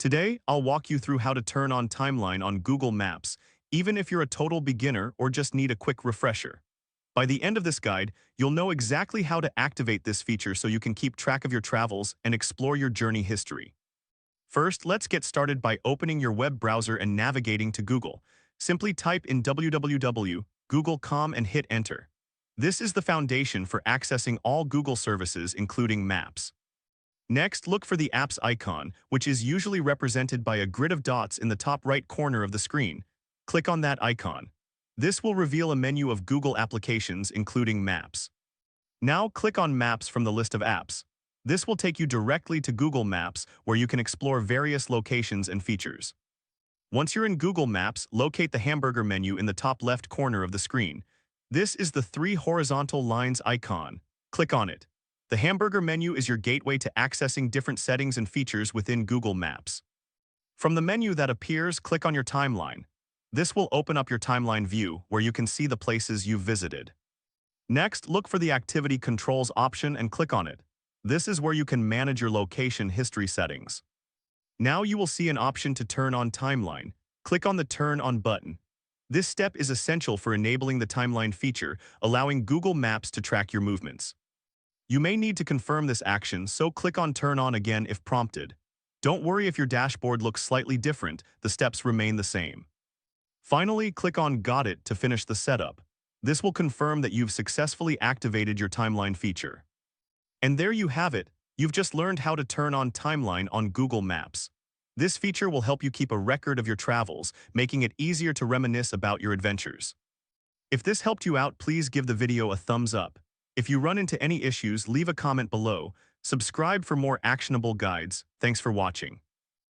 Today, I'll walk you through how to turn on timeline on Google Maps, even if you're a total beginner or just need a quick refresher. By the end of this guide, you'll know exactly how to activate this feature so you can keep track of your travels and explore your journey history. First, let's get started by opening your web browser and navigating to Google. Simply type in www.google.com and hit enter. This is the foundation for accessing all Google services, including Maps. Next, look for the Apps icon, which is usually represented by a grid of dots in the top right corner of the screen. Click on that icon. This will reveal a menu of Google applications, including Maps. Now click on Maps from the list of apps. This will take you directly to Google Maps, where you can explore various locations and features. Once you're in Google Maps, locate the hamburger menu in the top left corner of the screen. This is the three horizontal lines icon. Click on it. The hamburger menu is your gateway to accessing different settings and features within Google Maps. From the menu that appears, click on your timeline. This will open up your timeline view, where you can see the places you've visited. Next, look for the Activity Controls option and click on it. This is where you can manage your location history settings. Now you will see an option to turn on timeline. Click on the Turn On button. This step is essential for enabling the timeline feature, allowing Google Maps to track your movements. You may need to confirm this action, so click on Turn On again if prompted. Don't worry if your dashboard looks slightly different, the steps remain the same. Finally, click on Got It to finish the setup. This will confirm that you've successfully activated your timeline feature. And there you have it. You've just learned how to turn on timeline on Google Maps. This feature will help you keep a record of your travels, making it easier to reminisce about your adventures. If this helped you out, please give the video a thumbs up. If you run into any issues, leave a comment below. Subscribe for more actionable guides. Thanks for watching.